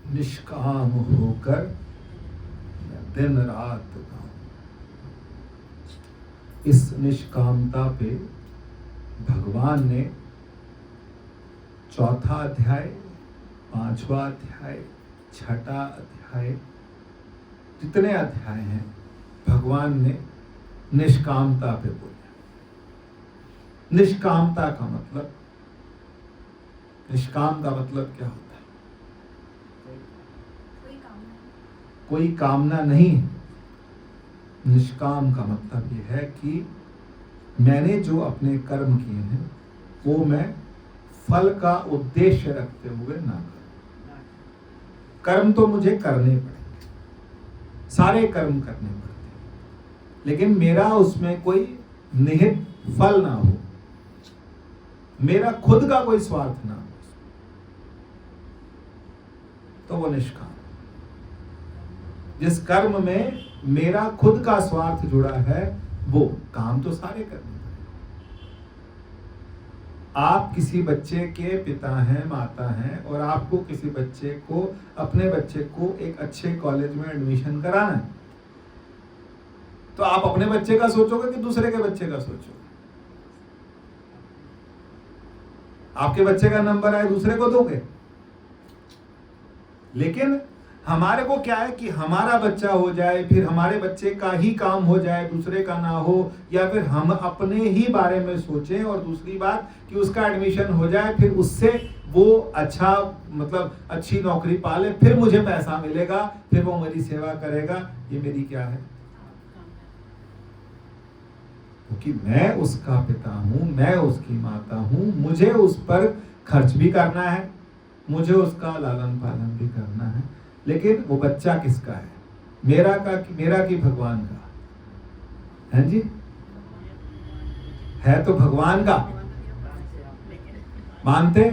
निष्काम होकर दिन रात गाऊं। इस निष्कामता पे भगवान ने चौथा अध्याय, पांचवा अध्याय, छठा अध्याय, जितने अध्याय हैं भगवान ने निष्कामता पे बोला। निष्कामता का मतलब, निष्काम का मतलब क्या होता है? कोई कामना नहीं है। निष्काम का मतलब यह है कि मैंने जो अपने कर्म किए हैं वो मैं फल का उद्देश्य रखते हुए ना करूं। कर्म तो मुझे करने पड़ेंगे, सारे कर्म करने पड़ते हैं, लेकिन मेरा उसमें कोई निहित फल ना हो, मेरा खुद का कोई स्वार्थ ना हो, तो वो निष्काम। जिस कर्म में मेरा खुद का स्वार्थ जुड़ा है वो काम तो सारे करने पड़ेंगे। आप किसी बच्चे के पिता हैं, माता हैं, और आपको किसी बच्चे को, अपने बच्चे को एक अच्छे कॉलेज में एडमिशन कराना है, तो आप अपने बच्चे का सोचोगे कि दूसरे के बच्चे का सोचोगे? आपके बच्चे का नंबर आए दूसरे को दोगे? लेकिन हमारे को क्या है कि हमारा बच्चा हो जाए, फिर हमारे बच्चे का ही काम हो जाए, दूसरे का ना हो, या फिर हम अपने ही बारे में सोचें, और दूसरी बात कि उसका एडमिशन हो जाए, फिर उससे वो अच्छा, मतलब अच्छी नौकरी पाले, फिर मुझे पैसा मिलेगा, फिर वो मेरी सेवा करेगा। ये मेरी क्या है? क्योंकि मैं उसका पिता हूं, मैं उसकी माता हूं, मुझे उस पर खर्च भी करना है, मुझे उसका लालन पालन भी करना है। लेकिन वो बच्चा किसका है? मेरा कि भगवान का? है जी? है तो भगवान का। मानते?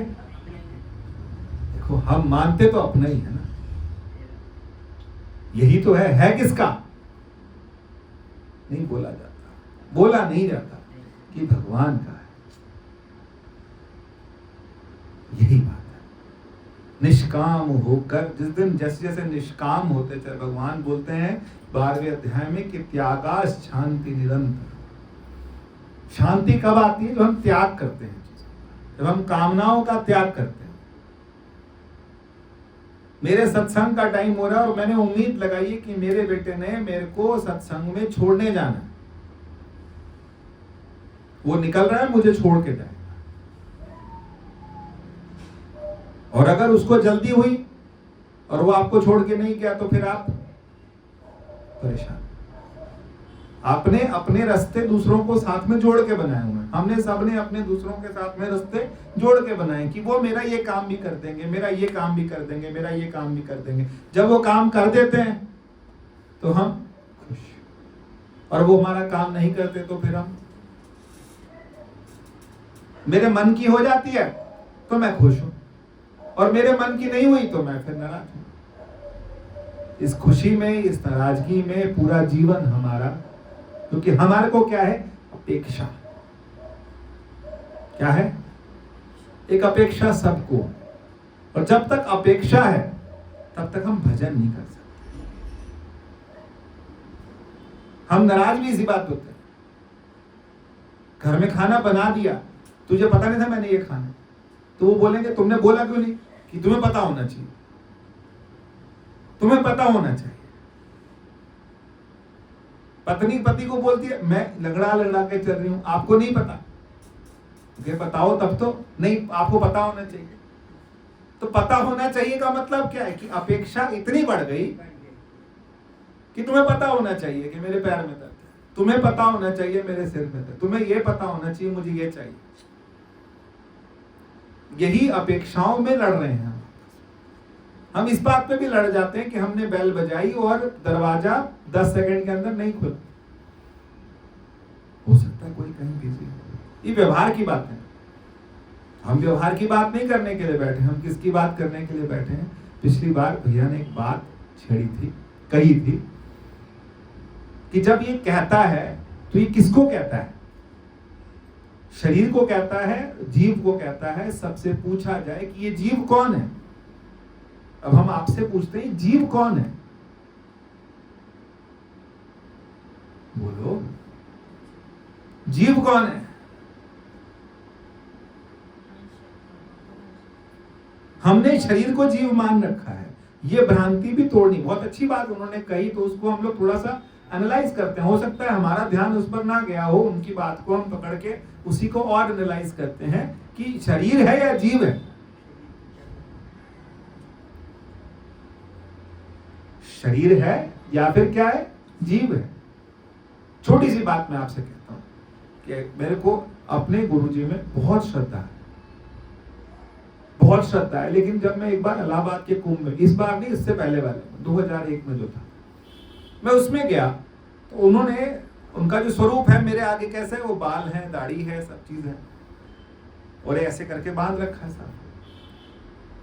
देखो, हम मानते तो अपना ही है ना। यही तो है किसका? नहीं बोला जाता, बोला नहीं जाता कि भगवान का है। यही बात है। निष्काम होकर, जिस दिन जैसे जैसे निष्काम होते चले, भगवान बोलते हैं 12वें अध्याय में कि त्यागास शांति निरंतर। शांति कब आती है? जब हम त्याग करते हैं, जब हम कामनाओं का त्याग करते हैं। मेरे सत्संग का टाइम हो रहा है और मैंने उम्मीद लगाई है कि मेरे बेटे ने मेरे को सत्संग में छोड़ने जाना है। वो निकल रहा है, मुझे छोड़ के जाएगा। और अगर उसको जल्दी हुई और वो आपको छोड़ के नहीं गया तो फिर आप परेशान। आपने अपने रास्ते दूसरों को साथ में जोड़ के बनाए हुए हैं। हमने सबने अपने दूसरों के साथ में रास्ते जोड़ के बनाए कि वो मेरा ये काम भी कर देंगे, मेरा ये काम भी कर देंगे, मेरा ये काम भी कर देंगे। जब वो काम कर देते हैं तो हम खुश, और वो हमारा काम नहीं करते तो फिर हम, मेरे मन की हो जाती है तो मैं खुश हूं, और मेरे मन की नहीं हुई तो मैं फिर नाराज हूं। इस खुशी में, इस नाराजगी में पूरा जीवन हमारा, क्योंकि हमारे को क्या है? अपेक्षा। क्या है? एक अपेक्षा सबको। और जब तक अपेक्षा है तब तक हम भजन नहीं कर सकते। हम नाराज भी इसी बात होते हैं। घर में खाना बना दिया, तुझे पता नहीं था मैंने ये खाना, तो वो बोलेंगे तुमने बोला क्यों नहीं? कि तुम्हें पता होना चाहिए, तुम्हें पता होना चाहिए। पत्नी पति को बोलती है मैं लगड़ा के चल रही हूं, आपको नहीं पता? बताओ तब तो। नहीं, आपको पता होना चाहिए। तो पता होना चाहिए का मतलब क्या है? कि अपेक्षा इतनी बढ़ गई कि तुम्हें पता होना चाहिए कि मेरे पैर में दर्द है, तुम्हें पता होना चाहिए मेरे सिर में दर्द, तुम्हें यह पता होना चाहिए मुझे ये चाहिए। यही अपेक्षाओं में लड़ रहे हैं हम। इस बात पे भी लड़ जाते हैं कि हमने बेल बजाई और दरवाजा 10 सेकंड के अंदर नहीं खुला। हो सकता है कोई कहीं बिजी हो। ये व्यवहार की बात है। हम व्यवहार की बात नहीं करने के लिए बैठे, हम किसकी बात करने के लिए बैठे हैं? पिछली बार भैया ने एक बात छेड़ी थी, कही थी कि जब ये कहता है तो ये किसको कहता है? शरीर को कहता है, जीव को कहता है। सबसे पूछा जाए कि ये जीव कौन है? अब हम आपसे पूछते हैं जीव कौन है? बोलो, जीव कौन है? हमने शरीर को जीव मान रखा है। ये भ्रांति भी तोड़नी, बहुत अच्छी बात उन्होंने कही, तो उसको हम लोग थोड़ा सा एनालाइज करते हैं। हो सकता है हमारा ध्यान उस पर ना गया हो, उनकी बात को हम पकड़ के उसी को और एनालाइज करते हैं कि शरीर है या जीव है। शरीर है या फिर क्या है? जीव है। छोटी सी बात मैं आपसे कहता हूं कि मेरे को अपने गुरुजी में बहुत श्रद्धा है, बहुत श्रद्धा है। लेकिन जब मैं एक बार इलाहाबाद के कुंभ में, इस बार नहीं, इससे पहले वाले 2001 में जो था, मैं उसमें गया, तो उन्होंने, उनका जो स्वरूप है मेरे आगे कैसा है, वो बाल है, दाढ़ी है, सब चीज है, और ऐसे करके बांध रखा है साहब।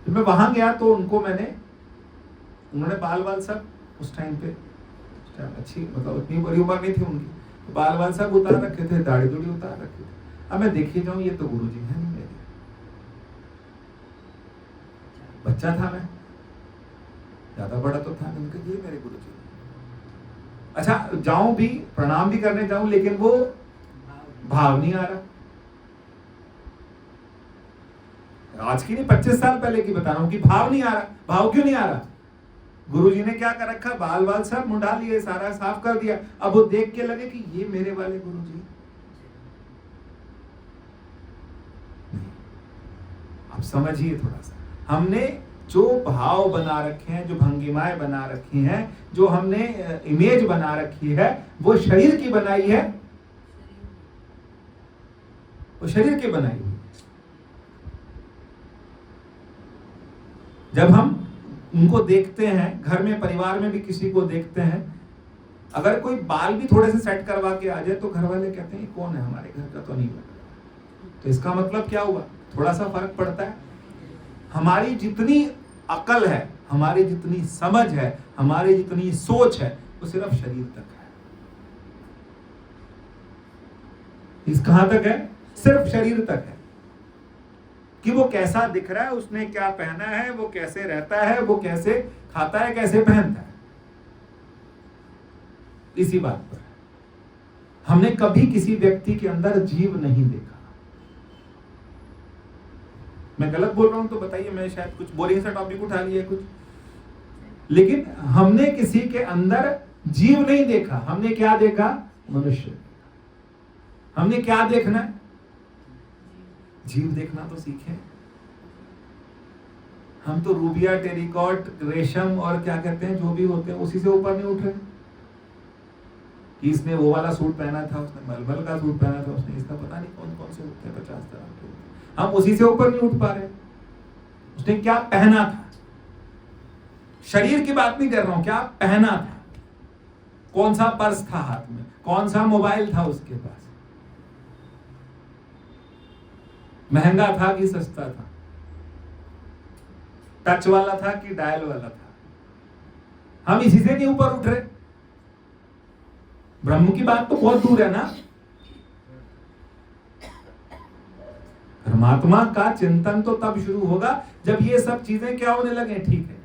जब मैं वहां गया तो उन्होंने बाल सब उस टाइम पे अच्छी, मतलब इतनी बड़ी उम्र नहीं थी उनकी, तो बाल सब उतार रखे थे, दाढ़ी उतार रखे थे। अब मैं देखी जाऊं, ये तो गुरुजी है नहीं मेरे, बच्चा था मैं, ज्यादा बड़ा तो था नहीं, ये मेरे गुरुजी। अच्छा, जाऊं भी, प्रणाम भी करने जाऊं, लेकिन वो भाव नहीं आ रहा। आज की नहीं, 25 साल पहले की बता रहा हूं कि भाव नहीं आ रहा। भाव क्यों नहीं आ रहा? गुरुजी ने क्या कर रखा, बाल सब मुंडा लिए, सारा साफ कर दिया। अब वो देख के लगे कि ये मेरे वाले गुरुजी। अब समझिए थोड़ा सा, हमने जो भाव बना रखे हैं, जो भंगिमाएं बना रखी हैं, जो हमने इमेज बना रखी है, वो शरीर की बनाई है, वो शरीर की बनाई हुई। जब हम उनको देखते हैं, घर में, परिवार में भी किसी को देखते हैं, अगर कोई बाल भी थोड़े से सेट करवा के आ जाए तो घर वाले कहते हैं कौन है, हमारे घर का तो नहीं लग रहा। तो इसका मतलब क्या हुआ? थोड़ा सा फर्क पड़ता है। हमारी जितनी अकल है, हमारी जितनी समझ है, हमारी जितनी सोच है, वो सिर्फ शरीर तक है। इस कहां तक है? सिर्फ शरीर तक है कि वो कैसा दिख रहा है, उसने क्या पहना है, वो कैसे रहता है, वो कैसे खाता है, कैसे पहनता है। इसी बात पर हमने कभी किसी व्यक्ति के अंदर जीव नहीं देखा। मैं गलत बोल रहा हूं तो बताइए, मैं शायद कुछ बोरिंग सा टॉपिक उठा लिया कुछ, लेकिन हमने किसी के अंदर जीव नहीं देखा। हमने क्या देखा? मनुष्य। हमने क्या देखना है? जीव देखना तो सीखे। हम तो रूबिया, टेरिकॉट, रेशम और क्या कहते हैं, जो भी होते हैं, उसी से ऊपर नहीं उठ रहे कि इसने वो वाला सूट पहना था, उसने मलमल का सूट पहना था, उसने इसका पता नहीं कौन कौन से होते हैं, 50 तरह के। हम उसी से ऊपर नहीं उठ पा रहे। उसने क्या पहना था, शरीर की बात नहीं कर रहा हूं, क्या पहना था, कौन सा पर्स था हाथ में, कौन सा मोबाइल था उसके पास, महंगा था कि सस्ता था, टच वाला था कि डायल वाला था। हम इसी से नहीं ऊपर उठ रहे। ब्रह्म की बात तो बहुत दूर है ना। परमात्मा का चिंतन तो तब शुरू होगा जब ये सब चीजें क्या होने लगे। ठीक है,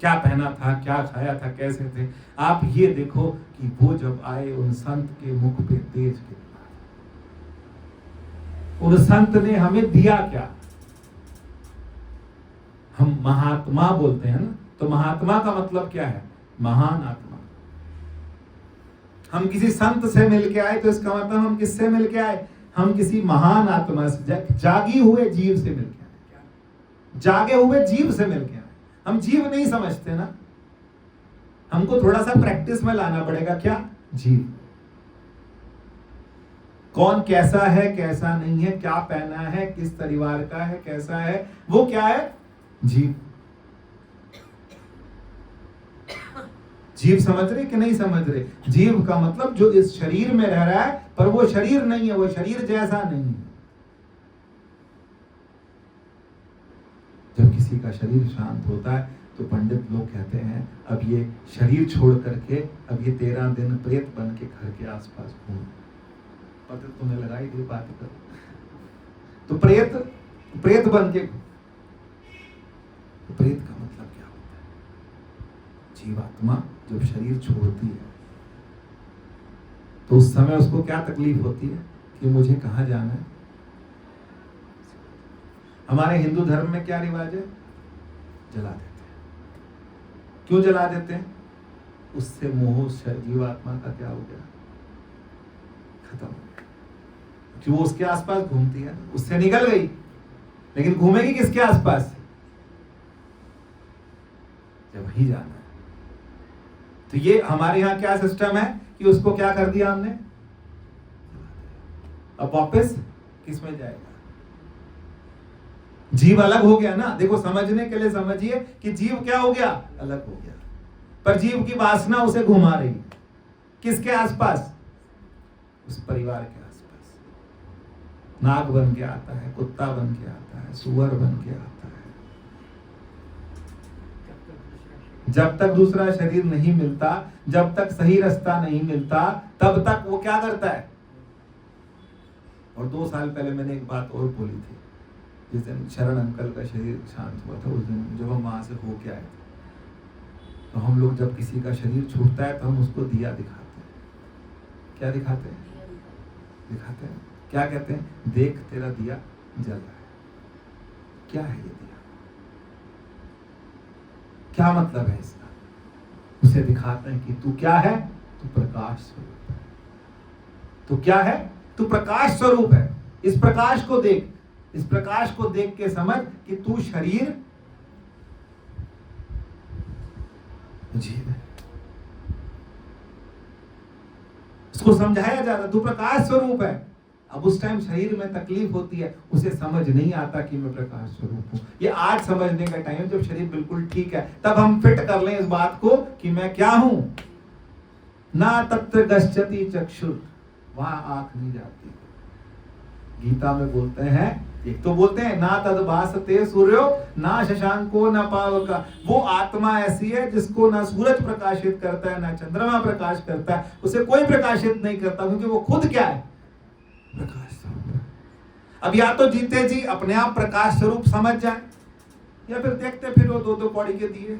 क्या पहना था, क्या खाया था, कैसे थे। आप ये देखो कि वो जब आए, उन संत के मुख पे तेज गिरा, उन संत ने हमें दिया क्या। हम महात्मा बोलते हैं ना, तो महात्मा का मतलब क्या है? महान आत्मा। हम किसी संत से मिलके आए तो इसका मतलब हम किससे मिलके आए? हम किसी महान आत्मा से, जागी हुए जीव से मिलके आए, जागे हुए जीव से मिलके आए। हम जीव नहीं समझते ना, हमको थोड़ा सा प्रैक्टिस में लाना पड़ेगा। क्या? जीव। कौन कैसा है, कैसा नहीं है, क्या पहना है, किस परिवार का है, कैसा है, वो क्या है? जीव। जीव समझ रहे कि नहीं समझ रहे? जीव का मतलब जो इस शरीर में रह रहा है, पर वो शरीर नहीं है, वो शरीर जैसा नहीं है। जब किसी का शरीर शांत होता है तो पंडित लोग कहते हैं अब ये शरीर छोड़ करके अब ये 13 दिन प्रेत बन के घर के आसपास घूम। पता तुम्हें लगाई दे बात कर, तो प्रेत बन के, तो प्रेत का मतलब क्या होता जीवात्मा जब शरीर छोड़ती है तो उस समय उसको क्या तकलीफ होती है कि मुझे कहाँ जाना है। हमारे हिंदू धर्म में क्या रिवाज है? जला देते हैं। क्यों जला देते हैं? उससे मोह जीवात्मा का क्या हो गया? खत्म हो गया। कि वो उसके आसपास घूमती है, उससे निकल गई, लेकिन घूमेगी किसके आसपास? जब वही जाना है। तो ये हमारे यहाँ क्या सिस्टम है कि उसको क्या कर दिया हमने, अब वापस किस में जाएगा? जीव अलग हो गया ना। देखो, समझने के लिए समझिए कि जीव क्या हो गया? अलग हो गया। पर जीव की वासना उसे घुमा रही, किसके आसपास? उस परिवार के आसपास। नाग बन के आता है, कुत्ता बन के आता है, सुअर बन के आता है। जब तक दूसरा शरीर नहीं मिलता, जब तक सही रास्ता नहीं मिलता, तब तक वो क्या करता है। और 2 साल पहले मैंने एक बात और बोली थी, जिस दिन शरण अंकल का शरीर शांत हुआ था, उस दिन जब हम वहां से होके आए थे, तो हम लोग जब किसी का शरीर छूटता है तो हम उसको दिया दिखाते हैं। क्या दिखाते हैं? दिखाते हैं। क्या कहते हैं? देख तेरा दिया जल रहा है। क्या है ये दिया? क्या मतलब है इसका? उसे दिखाते हैं कि तू क्या है? तू प्रकाश स्वरूप है। तू क्या है? तू प्रकाश स्वरूप है। इस प्रकाश को देख, इस प्रकाश को देख के समझ कि तू शरीर जीव है। उसको समझाया जा रहा, तू प्रकाश स्वरूप है। अब उस टाइम शरीर में तकलीफ होती है, उसे समझ नहीं आता कि मैं प्रकाश स्वरूप हूं। ये आज समझने का टाइम, जब शरीर बिल्कुल ठीक है, तब हम फिट कर लें इस बात को कि मैं क्या हूं। ना तत्र गच्छति चक्षुः, वहां आंख नहीं जाती। गीता में बोलते हैं, एक तो बोलते हैं ना तद भासते सूर्यो ना शशांको ना पावक। वो आत्मा ऐसी है जिसको ना सूरज प्रकाशित करता है, ना चंद्रमा प्रकाश करता है, उसे कोई प्रकाशित नहीं करता, क्योंकि वो खुद क्या है? प्रकाश स्वरूप। अब या तो जीते जी अपने आप प्रकाश स्वरूप समझ जाए, या फिर देखते फिर वो 2-2 कौड़ी के दिए,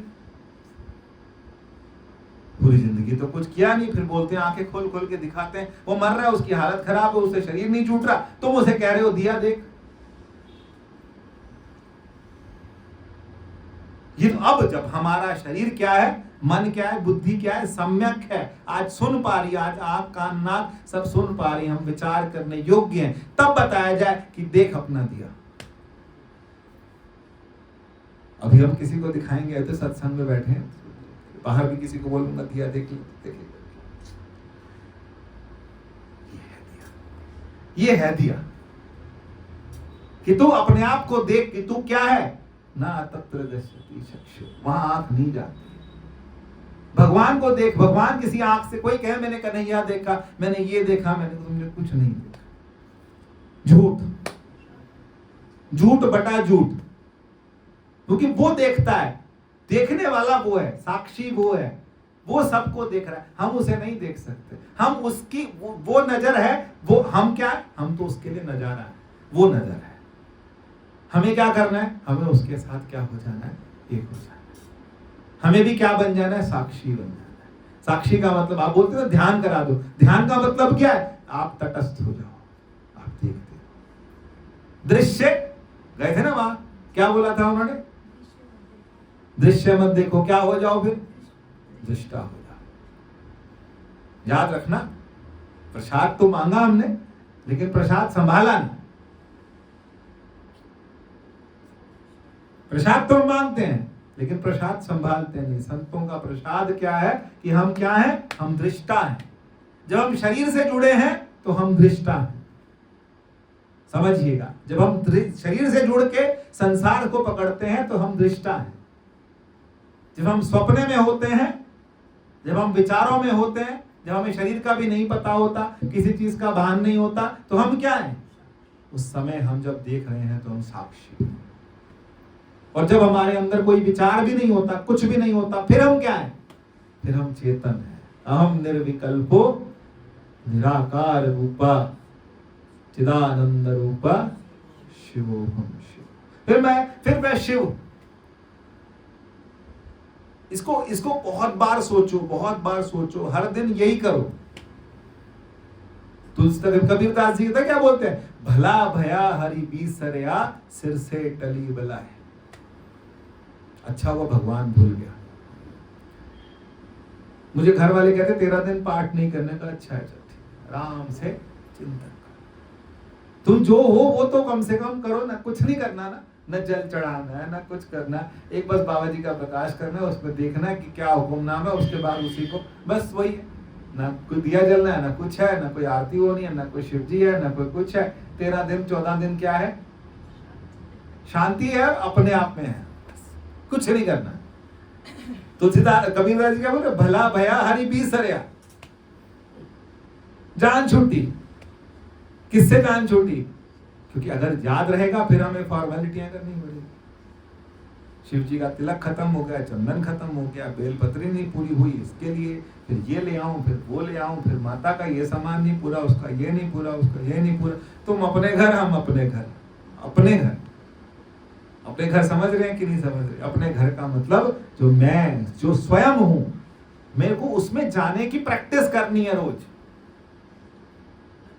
पूरी जिंदगी तो कुछ किया नहीं, फिर बोलते हैं आंखें खोल खोल के दिखाते हैं। वो मर रहा है, उसकी हालत खराब है, उसे शरीर नहीं छूट रहा, तुम उसे कह रहे हो दिया देख। ये अब जब हमारा शरीर क्या है, मन क्या है, बुद्धि क्या है, सम्यक है, आज सुन पा रही, आज आंख कान नाक सब सुन पा रही, हम विचार करने योग्य हैं, तब बताया जाए कि देख अपना दिया। अभी हम किसी को दिखाएंगे तो सत्संग में बैठे हैं, बाहर भी किसी को बोलूंगा दिया देख, ये है दिया कि तू अपने आप को देख कि तू क्या है। ना तत्र गच्छति चक्षुः, वहां आंख नहीं जाती। भगवान को देख, भगवान किसी आंख से, कोई कहे मैंने कन्हैया देखा, मैंने ये देखा, मैंने, तुमने कुछ नहीं देखा। झूठ, झूठ बटा झूठ, क्योंकि वो देखता है, देखने वाला वो है, साक्षी वो है, वो सबको देख रहा है, हम उसे नहीं देख सकते। हम उसकी वो नजर है, वो हम क्या है, हम तो उसके लिए नजारा है, वो नजर है। हमें क्या करना है, हमें उसके साथ क्या हो जाना है, एक हो जाना है। हमें भी क्या बन जाना है, साक्षी बन जाना है। साक्षी का मतलब, आप बोलते हो ध्यान करा दो, ध्यान का मतलब क्या है, आप तटस्थ हो जाओ, आप देखते हो। दृश्य गए थे ना वहां, क्या बोला था उन्होंने, दृश्य मत देखो, क्या हो जाओ फिर, दृष्टा हो जाओ। याद रखना, प्रसाद तो मांगा हमने, लेकिन प्रसाद संभाला नहीं। प्रसाद तो हम मांगते हैं, लेकिन प्रसाद संभालते नहीं। संतों का प्रसाद क्या है कि हम क्या हैं, हम दृष्टा हैं। जब हम शरीर से जुड़े हैं तो हम दृष्टा हैं, समझिएगा। जब हम शरीर से जुड़ के संसार को पकड़ते हैं तो हम दृष्टा हैं। जब हम सपने में होते हैं, जब हम विचारों में होते हैं, जब हमें शरीर का भी नहीं पता होता, किसी चीज का भान नहीं होता, तो हम क्या हैं, उस समय हम जब देख रहे हैं तो हम साक्षी। और जब हमारे अंदर कोई विचार भी नहीं होता, कुछ भी नहीं होता, फिर हम क्या हैं, फिर हम चेतन हैं। अहम निर्विकल्पो निराकार रूपा चिदानंद रूपा शिवोहम शिव। फिर मैं शिव। इसको इसको बहुत बार सोचो, बहुत बार सोचो, हर दिन यही करो। तुलसी कबीरदास जी क्या बोलते हैं, भला भया हरि बीसरया, सिर से टली बलाए। अच्छा वो भगवान भूल गया। मुझे घर वाले कहते 13 दिन पाठ नहीं करने का। अच्छा है, आराम से चिंतन करो। तुम जो हो वो तो कम से कम करो ना, कुछ नहीं करना ना, न जल चढ़ाना है ना कुछ करना, एक बस बाबा जी का प्रकाश करना है, उसमें देखना कि क्या हुक्मनामा है, उसके बाद उसी को बस वही है। ना कोई दिया जलना है, ना कुछ है, ना कोई आरती होनी है, ना कोई शिव जी है, ना कोई कुछ है। 13 दिन 14 दिन क्या है, शांति है, अपने आप में है, कुछ नहीं करना। तुलसीदास कबीरदास जी क्या बोले, भला भया हरि बीसरया, जान छूटी। किससे जान छूटी? क्योंकि अगर याद रहेगा फिर हमें फॉर्मेलिटियां करनी पड़ेगी। शिव जी का तिलक खत्म हो गया, चंदन खत्म हो गया, बेलपत्री नहीं पूरी हुई, इसके लिए फिर ये ले आऊं, फिर वो ले आऊं, फिर माता का ये सामान नहीं पूरा, उसका ये नहीं पूरा, उसका ये नहीं पूरा। तुम अपने घर, हम अपने घर। अपने घर, अपने घर समझ रहे हैं कि नहीं समझ रहे? अपने घर का मतलब जो मैं, जो स्वयं हूं, मेरे को उसमें जाने की प्रैक्टिस करनी है रोज।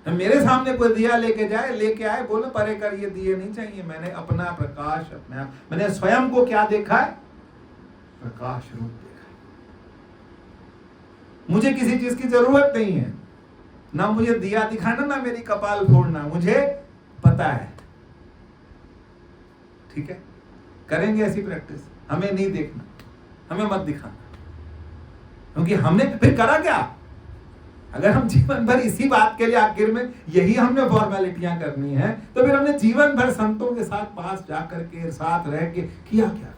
मेरे सामने कोई दिया लेके जाए, लेके आए, बोले परे कर, ये दिए नहीं चाहिए। मैंने अपना प्रकाश, अपने आप, मैंने स्वयं को क्या देखा है, प्रकाश रूप देखा है। मुझे किसी चीज की जरूरत नहीं है, ना मुझे दिया दिखाना, ना मेरी कपाल फोड़ना, मुझे पता है। ठीक है, करेंगे ऐसी प्रैक्टिस। हमें नहीं देखना, हमें मत दिखाना, क्योंकि हमने फिर करा क्या? अगर हम जीवन भर इसी बात के लिए आखिर में यही हमने फॉर्मेलिटियां करनी है, तो फिर हमने जीवन भर संतों के साथ पास जाकर के, साथ रह के किया क्या?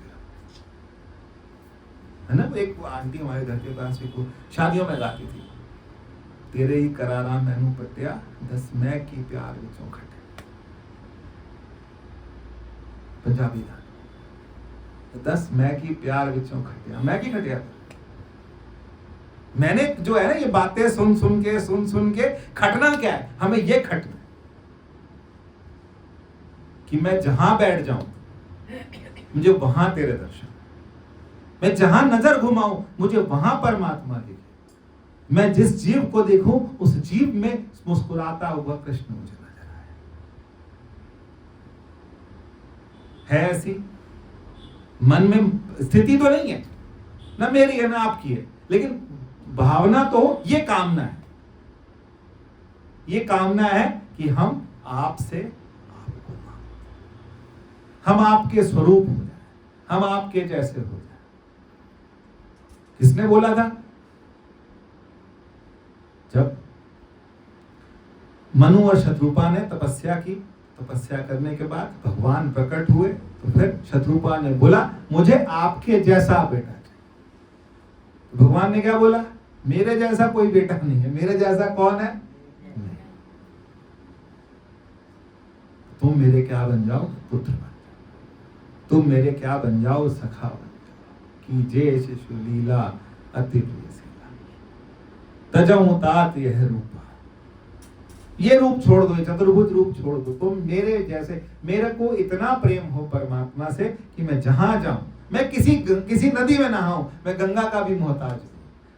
है ना, एक आंटी हमारे घर के पास को शादियों में गाती थी, तेरे ही करारा मैनू पटिया, 10 मैं की प्यार विचों खटे। पंजाबी गाना, 10 मैं की प्यार विचों खटिया। मैं की खटिया, मैंने जो है ना ये बातें सुन सुन के खटना क्या है, हमें ये खटना कि मैं जहां बैठ जाऊं मुझे वहां तेरे दर्शन, मैं जहां नजर घुमाऊं मुझे वहां परमात्मा दिखे, मैं जिस जीव को देखूं उस जीव में मुस्कुराता हुआ कृष्ण मुझे नजर आए। है ऐसी मन में स्थिति तो नहीं है, ना मेरी है ना आपकी है, लेकिन भावना तो ये कामना है, ये कामना है कि हम आपसे आपको मांगे, हम आपके स्वरूप हो जाए, हम आपके जैसे हो जाए। किसने बोला था? जब मनु और शत्रुपा ने तपस्या की, तपस्या करने के बाद भगवान प्रकट हुए, तो फिर शत्रुपा ने बोला मुझे आपके जैसा बेटा चाहिए। तो भगवान ने क्या बोला? मेरे जैसा कोई बेटा नहीं है। मेरे जैसा कौन है? तुम मेरे क्या बन जाओ? पुत्र बन जाओ। तुम मेरे क्या बन जाओ? सखा बन जाओ। कीजे शिशु लीला अति प्रिय लीला, तजऊं तात यह रूपा। ये रूप छोड़ दो, चतुर्भुज रूप छोड़ दो, तुम मेरे जैसे, मेरे को इतना प्रेम हो परमात्मा से कि मैं जहां जाऊं, मैं किसी नदी में नहाऊं, मैं गंगा का भी मोहताज नहीं,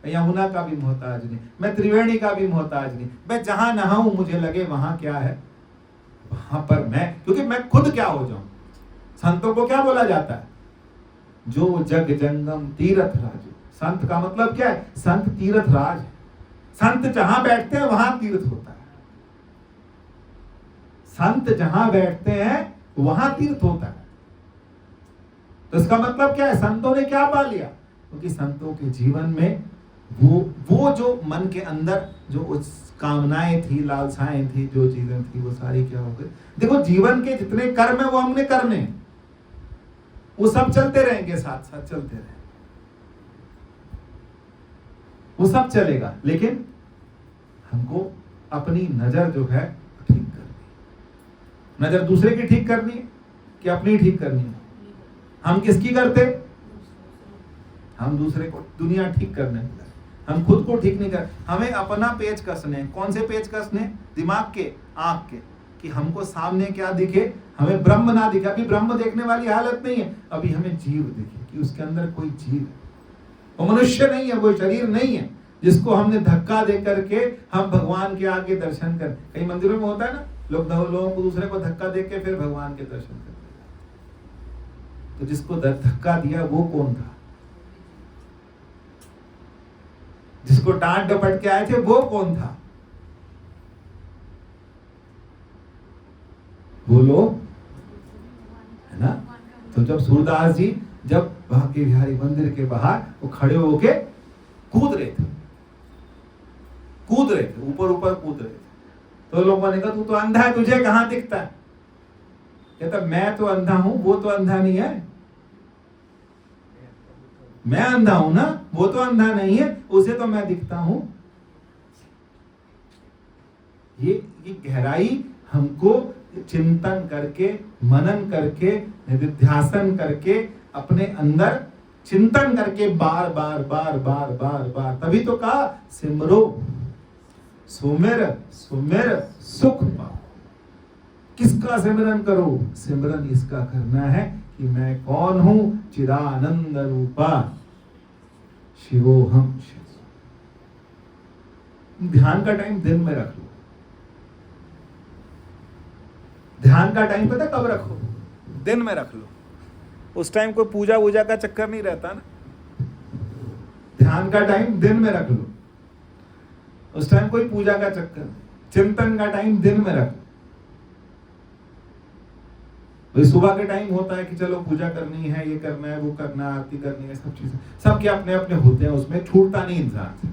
यमुना का भी मोहताज नहीं, मैं त्रिवेणी का भी मोहताज नहीं, मैं जहां नहाऊं मुझे लगे वहां क्या है, वहां पर मैं, क्योंकि मैं खुद क्या हो जाऊं। संतों को क्या बोला जाता है? जो जग जंगम तीर्थ राज। संत का मतलब क्या है? संत तीर्थ राज है। संत जहां बैठते हैं वहां तीर्थ होता है। संत जहां बैठते हैं वहां तीर्थ होता है। तो इसका मतलब क्या है? संतों ने क्या पा लिया? क्योंकि संतों के जीवन में वो जो मन के अंदर जो उस कामनाएं थी, लालसाएं थी, जो चीजें थी, वो सारी क्या हो गई। देखो जीवन के जितने कर्म है वो हमने करने, वो सब चलते रहेंगे, साथ साथ चलते रहेंगे, वो सब चलेगा, लेकिन हमको अपनी नजर जो है ठीक करनी। नजर दूसरे की ठीक करनी है कि अपनी ठीक करनी है? हम किसकी करते? हम दूसरे को, दुनिया ठीक करने, हम खुद को ठीक नहीं कर। हमें अपना पेच कसने। कौन से पेच कसने? दिमाग के, आंख के, कि हमको सामने क्या दिखे, हमें ब्रह्म ना दिखे। अभी ब्रह्म देखने वाली हालत नहीं है, अभी हमें जीव दिखे कि उसके अंदर कोई जीव है। वो मनुष्य नहीं है, वो शरीर नहीं है जिसको हमने धक्का दे करके हम भगवान के आगे दर्शन कर। कई मंदिरों में होता है ना, लोगों को दूसरे को धक्का दे के फिर भगवान के दर्शन करते हैं। तो जिसको धक्का दिया वो कौन था? जिसको डांट डपट के आए थे वो कौन था? वो लोग है ना। तो जब सूरदास जी जब बांके बिहारी मंदिर के बाहर वो खड़े होके कूद रहे थे, ऊपर ऊपर कूद रहे थे, तो लोगों ने कहा तू तो अंधा है, तुझे कहां दिखता है? कहता मैं तो अंधा हूं, वो तो अंधा नहीं है। मैं अंधा हूं ना, वो तो अंधा नहीं है, उसे तो मैं दिखता हूं। ये गहराई हमको चिंतन करके, मनन करके, निधिध्यासन करके, अपने अंदर चिंतन करके बार बार बार बार बार बार, तभी तो कहा सिमरो सुमिर सुमिर सुख पाओ। किसका सिमरन करो? सिमरन इसका करना है कि मैं कौन हूं, चिदानंद रूपा शिवोहम शिव। ध्यान का टाइम दिन में रख लो। ध्यान का टाइम पता कब रखो? दिन में रख लो। उस टाइम कोई पूजा वूजा का चक्कर नहीं रहता ना। ध्यान का टाइम दिन में रख लो, उस टाइम कोई पूजा का चक्कर। चिंतन का टाइम दिन में रख लो। भाई सुबह के टाइम होता है कि चलो पूजा करनी है, ये करना है, वो करना है, आरती करनी है, सब चीजें सबके अपने अपने होते हैं, उसमें छूटता नहीं इंसान से।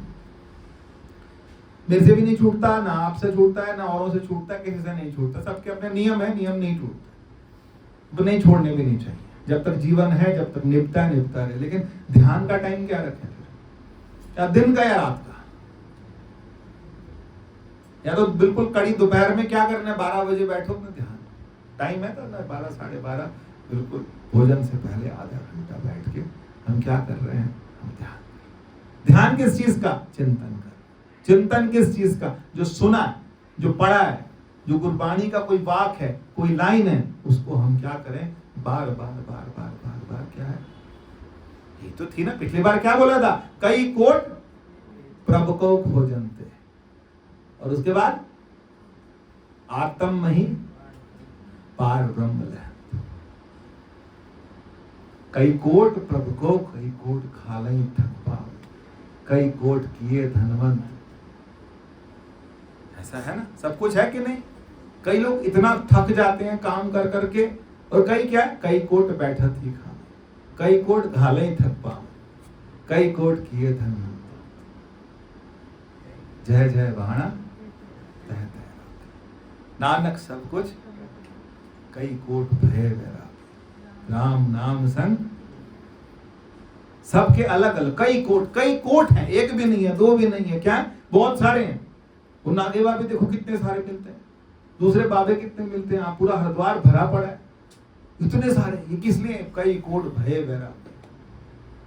मेरे से भी नहीं छूटता, ना आपसे छूटता है, ना औरों से छूटता है, किसी से नहीं छूटता। सबके अपने नियम है, नियम नहीं छूटता, तो नहीं छोड़ने भी नहीं चाहिए। जब तक जीवन है, जब तक निपटा रहे। लेकिन ध्यान का टाइम क्या रखें? या दिन का या रात का? या तो बिल्कुल कड़ी दोपहर में क्या करना है, 12 बजे बैठो अपना ध्यान, टाइम है तो 12 साढ़े 12 बिल्कुल भोजन से पहले आधा घंटा बैठ के हम क्या कर रहे हैं? हम ध्यान किस चीज का? चिंतन का। चिंतन किस चीज का? जो सुना है, जो पढ़ा है, जो गुरबाणी का कोई वाक है, कोई लाइन है, उसको हम क्या करें? बार बार बार बार बार बार। क्या है ये? तो थी ना पिछली बार, क्या बोला था? कई कोट प्रभु को खोजनते, और उसके बाद आत्म ही पार ब्रह्म लहत। कई कोट प्रभु को, कई कोट खालई थक पाओ, कई कोट किए धनवंत। ऐसा है ना, सब कुछ है कि नहीं? कई लोग इतना थक जाते हैं काम कर करके, और कई क्या? कई कोट बैठत ही खा, कई कोट घाले ही थक पाओ, कई कोट किए धनवंत। जय जय वाणा तह तह नानक सब कुछ कई कोट भय वैराग, राम नाम संग। सबके अलग अलग कई कोट हैं, एक भी नहीं है, दो भी नहीं है, क्या है? बहुत सारे हैं। वो नागे बाबे देखो कितने सारे मिलते हैं, दूसरे बाबे कितने मिलते हैं, पूरा हरिद्वार भरा पड़ा है, इतने सारे। ये किस लिए? कई कोट भय वैराग।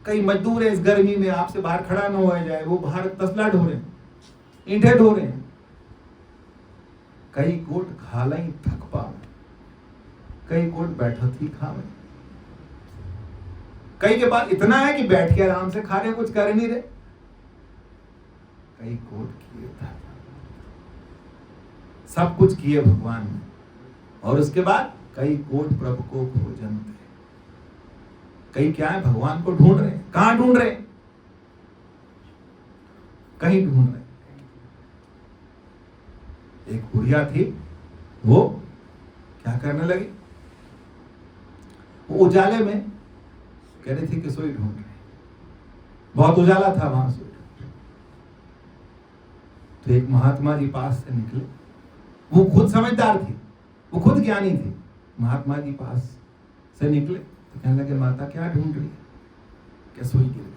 कई मजदूर है इस गर्मी में, आपसे बाहर खड़ा न हो जाए, वो बाहर तसला ढो रहे हैं, ईंटें ढो रहे हैं। कई कोट घालई थक पावे, कई कोट बैठत ही खावे। कई के पास इतना है कि बैठ के आराम से खा रहे, कुछ कर नहीं रहे। कई कोट किए था, सब कुछ किए भगवान ने, और उसके बाद कई कोट प्रभु को खोजन थे। कई क्या है? भगवान को ढूंढ रहे। कहां ढूंढ रहे? कहीं ढूंढ रहे। एक बुढ़िया थी, वो क्या करने लगी? वो उजाले में कह रही थी कि सोई ढूंढ रही, बहुत उजाला था वहां सोई। तो एक महात्मा जी पास से निकले, वो खुद समझदार थी, वो खुद ज्ञानी थी। महात्मा जी पास से निकले तो कहने लगे, माता क्या ढूंढ रही है? क्या सोई गिर गई?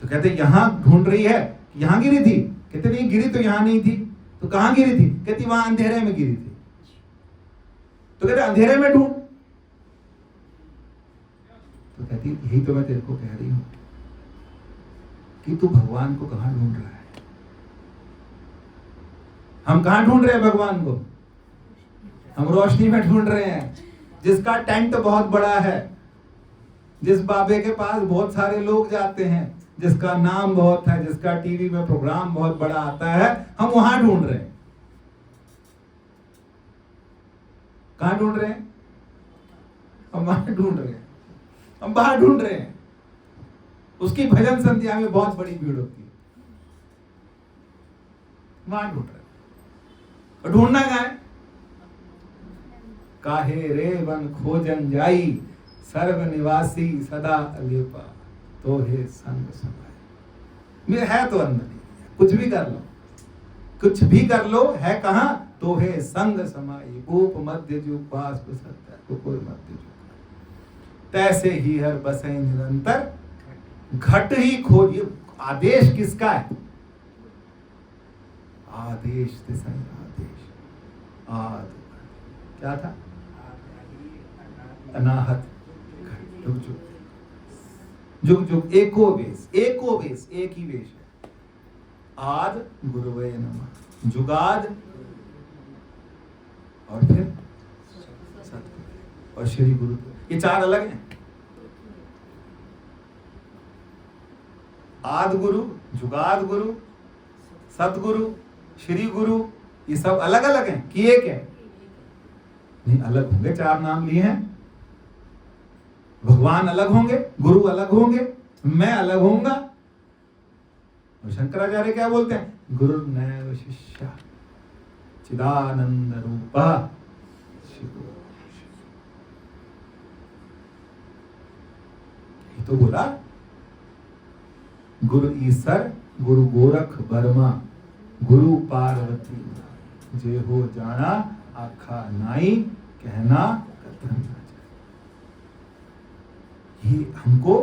तो कहते यहां ढूंढ रही है, यहां गिरी थी? कहते नहीं, गिरी तो यहां नहीं थी। तो कहां गिरी थी? कहती वहां अंधेरे में गिरी थी। तो कहते अंधेरे में ढूंढ। तो कहती यही तो मैं तेरे को कह रही हूं कि तू भगवान को कहां ढूंढ रहा है? हम कहां ढूंढ रहे हैं भगवान को? हम रोशनी में ढूंढ रहे हैं, जिसका टेंट बहुत बड़ा है, जिस बाबे के पास बहुत सारे लोग जाते हैं, जिसका नाम बहुत है, जिसका टीवी में प्रोग्राम बहुत बड़ा आता है, हम वहां ढूंढ रहे हैं। कहां ढूंढ रहे हैं? हम वहां ढूंढ रहे हैं, हम बाहर ढूंढ रहे हैं। उसकी भजन संध्या में बहुत बड़ी भीड़ होती है, वहां ढूंढ रहे हैं। और ढूंढना कहां है? काहे रे वन खोजन जाई, सर्व निवासी सदा अलेपा, तो हे संग समाई। मेरे है तो अंदर ही, कुछ भी कर लो, कुछ भी कर लो, है कहां? तो हे संग समाई, ऊप मध्य जो पास बसता है, कोई मध्य जो तैसे ही हर बसे निरंतर, घट ही खोज। ये आदेश किसका है? आदेश दिशा आदेश। आद क्या था? अनाहत जुग जुग, जुग जुग एको वेश, एको वेश, एक ही वेश है। आद गुरुवे नमः, जुगाद और फिर सतगुरु और श्री गुरु, ये चार अलग हैं। आद गुरु, जुगाद गुरु, सतगुरु, श्री गुरु, ये सब अलग अलग हैं कि एक है? नहीं, अलग होंगे। चार नाम लिए हैं। भगवान अलग होंगे, गुरु अलग होंगे, मैं अलग होऊंगा। और शंकराचार्य क्या बोलते हैं? गुरु नैव शिष्य चिदानंद रूपा शिवो। ये तो बोला गुरु ईसर, गुरु गोरख बर्मा, गुरु पार्वती, जे हो जाना आखा नाई, कहना कथन ना जाए। ये हमको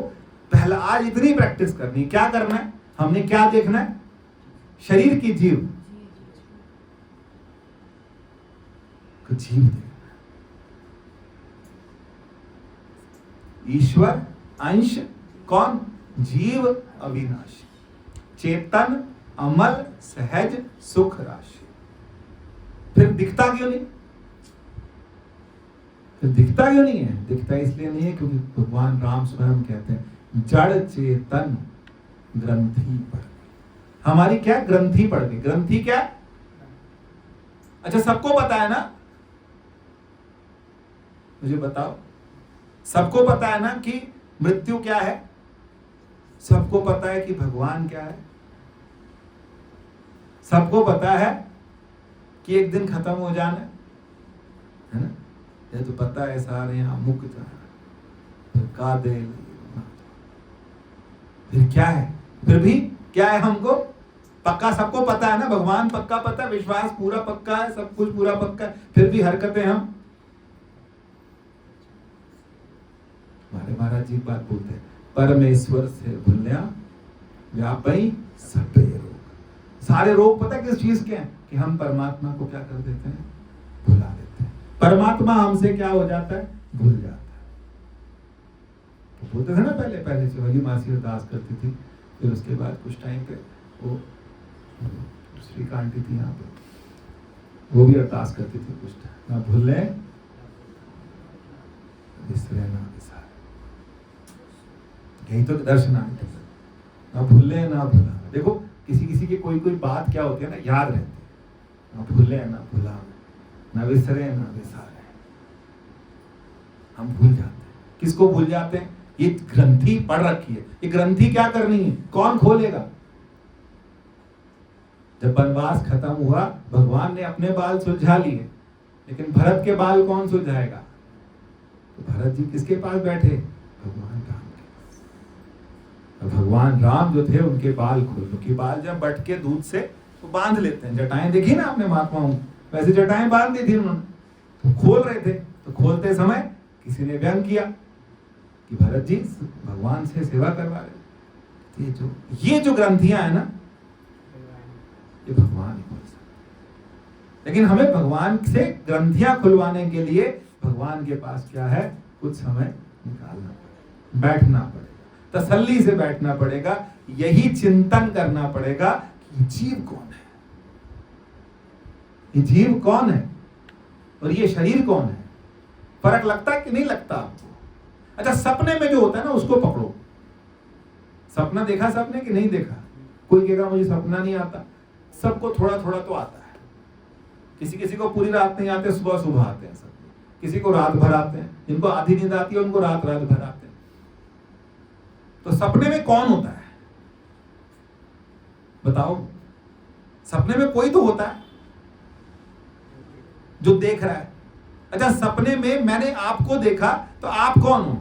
पहला आज इतनी प्रैक्टिस करनी। क्या करना है? हमने क्या देखना है? शरीर की जीव को जीव देखना। ईश्वर अंश कौन? जीव अविनाशी, चेतन अमल सहज सुख राशि। फिर दिखता क्यों नहीं? फिर दिखता क्यों नहीं है? दिखता इसलिए नहीं है क्योंकि भगवान राम स्वयं कहते हैं जड़ चेतन ग्रंथि पड़ गई। हमारी क्या ग्रंथि पड़ गई? ग्रंथि क्या? अच्छा, सबको पता है ना? मुझे बताओ, सबको पता है ना कि मृत्यु क्या है? सबको पता है कि भगवान क्या है? सबको पता है कि एक दिन खत्म हो जाना है ना? ये तो पता है सारे यहाँ मुक जाना, फिर कादे, फिर क्या है? फिर भी क्या है? हमको पक्का सबको पता है ना? भगवान पक्का पता है, विश्वास पूरा पक्का है, सब कुछ पूरा पक्का है, फिर भी हरकतें हम हमारे महाराज जी बात बोलते हैं, परमेश्वर से भूलया व्यापी सबे रोग। सारे रोग पता किस चीज के हैं? कि हम परमात्मा को क्या कर देते हैं? भुला देते हैं। परमात्मा हमसे क्या हो जाता है? भूल जाता है। तो बोलते थे ना पहले पहले से वही मासी अरदास करती थी, फिर उसके बाद कुछ टाइम पे वो श्रीकांती थी यहाँ पे, वो भी अरदास करती थी कुछ टाइम, ना भूले बिसरे ना बिसारे। यही तो दर्शनार्थ है, ना भूले ना भुला। देखो किसी किसी की कोई कोई बात क्या होती है ना, याद रहती है। ना भूले ना भुला, ना विसरे ना विसारे। हम भूल जाते हैं। किसको भूल जाते हैं? ये ग्रंथि पढ़ रखी है। ये ग्रंथि क्या करनी है? कौन खोलेगा? जब वनवास खत्म हुआ, भगवान ने अपने बाल सुलझा लिए, लेकिन भरत के बाल कौन सुलझाएगा? तो भरत जी किसके पास बैठे? भगवान राम के पास। भगवान राम जो थे उनके बाल खोल, क्योंकि बाल जब बट के दूध से तो बांध लेते हैं। जटाएं देखी ना आपने महात्माओं, वैसे जटाएं बांध दी थी उन्होंने, तो खोल रहे थे। तो खोलते समय किसी ने व्यंग किया कि भरत जी भगवान से सेवा करवा रहे। तो ये जो ग्रंथियां है ना, ये भगवान ही खोल सकते। लेकिन हमें भगवान से ग्रंथियां खुलवाने के लिए भगवान के पास क्या है? कुछ समय निकालना पड़ेगा, बैठना पड़ेगा, तसल्ली से बैठना पड़ेगा, यही चिंतन करना पड़ेगा कि जीव कौन है, ये जीव कौन है और ये शरीर कौन है। फर्क लगता है कि नहीं लगता आपको? अच्छा, सपने में जो होता है ना उसको पकड़ो। सपना देखा सबने कि नहीं देखा? कोई कहेगा मुझे सपना नहीं आता। सबको थोड़ा थोड़ा तो आता है। किसी किसी को पूरी रात नहीं आते, सुबह सुबह आते हैं सब। किसी को रात भर आते हैं, जिनको आधी नींद आती है उनको रात रात भर आते हैं। तो सपने में कौन होता है बताओ? सपने में कोई तो होता है जो देख रहा है। अच्छा, सपने में मैंने आपको देखा तो आप कौन हो?